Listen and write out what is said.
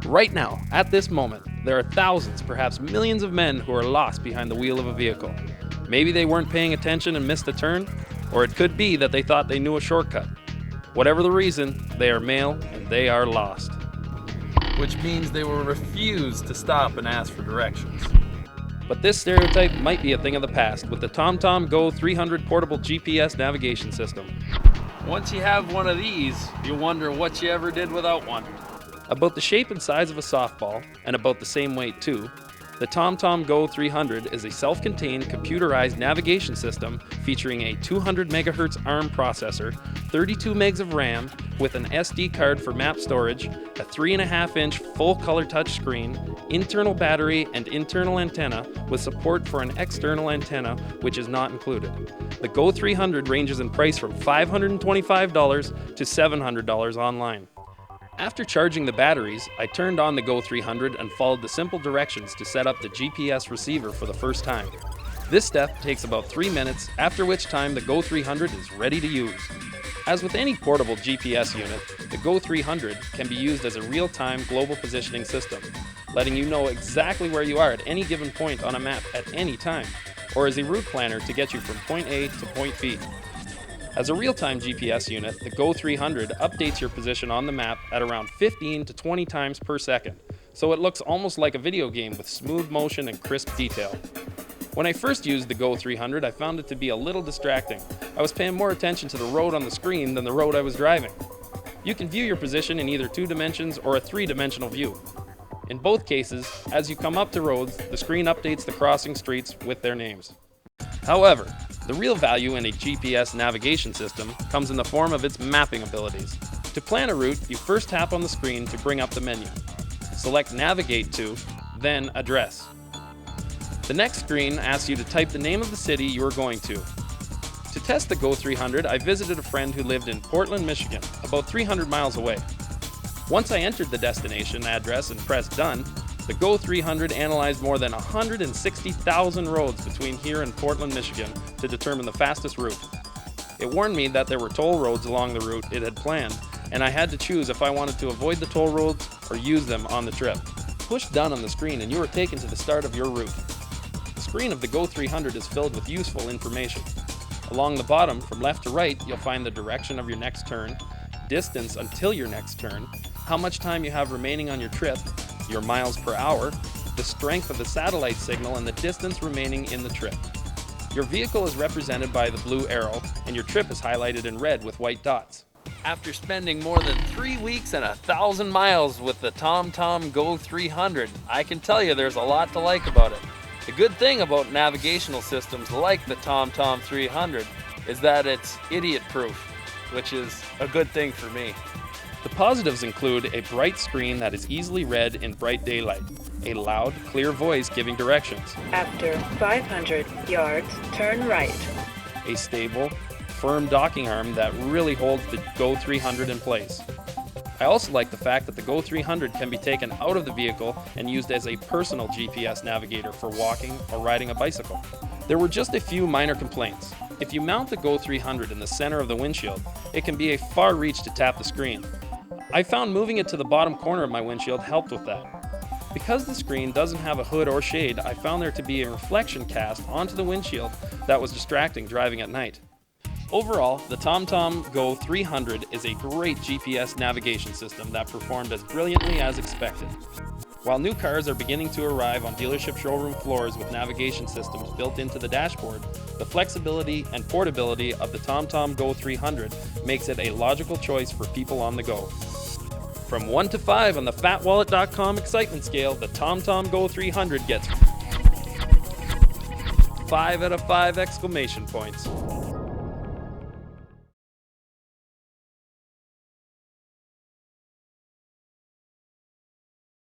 Right now, at this moment, there are thousands, perhaps millions of men who are lost behind the wheel of a vehicle. Maybe they weren't paying attention and missed a turn, or it could be that they thought they knew a shortcut. Whatever the reason, they are male and they are lost. Which means they will refuse to stop and ask for directions. But this stereotype might be a thing of the past with the TomTom Go 300 portable GPS navigation system. Once you have one of these, you wonder what you ever did without one. About the shape and size of a softball, and about the same weight too, the TomTom Go 300 is a self-contained computerized navigation system featuring a 200 MHz ARM processor, 32 megs of RAM with an SD card for map storage, a 3.5-inch full-color touchscreen, internal battery and internal antenna with support for an external antenna which is not included. The Go 300 ranges in price from $525 to $700 online. After charging the batteries, I turned on the Go 300 and followed the simple directions to set up the GPS receiver for the first time. This step takes about 3 minutes, after which time the Go 300 is ready to use. As with any portable GPS unit, the Go 300 can be used as a real-time global positioning system, letting you know exactly where you are at any given point on a map at any time, or as a route planner to get you from point A to point B. As a real-time GPS unit, the Go 300 updates your position on the map at around 15 to 20 times per second, so it looks almost like a video game with smooth motion and crisp detail. When I first used the Go 300, I found it to be a little distracting. I was paying more attention to the road on the screen than the road I was driving. You can view your position in either 2 dimensions or a 3-dimensional view. In both cases, as you come up to roads, the screen updates the crossing streets with their names. However, the real value in a GPS navigation system comes in the form of its mapping abilities. To plan a route, you first tap on the screen to bring up the menu. Select Navigate to, then Address. The next screen asks you to type the name of the city you are going to. To test the Go 300, I visited a friend who lived in Portland, Michigan, about 300 miles away. Once I entered the destination address and pressed Done, the Go 300 analyzed more than 160,000 roads between here and Portland, Michigan to determine the fastest route. It warned me that there were toll roads along the route it had planned, and I had to choose if I wanted to avoid the toll roads or use them on the trip. Push Done on the screen and you are taken to the start of your route. The screen of the Go 300 is filled with useful information. Along the bottom, from left to right, you'll find the direction of your next turn, distance until your next turn, how much time you have remaining on your trip, your miles per hour, the strength of the satellite signal, and the distance remaining in the trip. Your vehicle is represented by the blue arrow, and your trip is highlighted in red with white dots. After spending more than 3 weeks and 1,000 miles with the TomTom Go 300, I can tell you there's a lot to like about it. The good thing about navigational systems like the TomTom 300 is that it's idiot-proof, which is a good thing for me. The positives include a bright screen that is easily read in bright daylight, a loud, clear voice giving directions, After 500 yards, turn right. a stable, firm docking arm that really holds the Go 300 in place. I also like the fact that the Go 300 can be taken out of the vehicle and used as a personal GPS navigator for walking or riding a bicycle. There were just a few minor complaints. If you mount the Go 300 in the center of the windshield, it can be a far reach to tap the screen. I found moving it to the bottom corner of my windshield helped with that. Because the screen doesn't have a hood or shade, I found there to be a reflection cast onto the windshield that was distracting driving at night. Overall, the TomTom Go 300 is a great GPS navigation system that performed as brilliantly as expected. While new cars are beginning to arrive on dealership showroom floors with navigation systems built into the dashboard, the flexibility and portability of the TomTom Go 300 makes it a logical choice for people on the go. From 1 to 5 on the FatWallet.com excitement scale, the TomTom Go 300 gets 5 out of 5 exclamation points.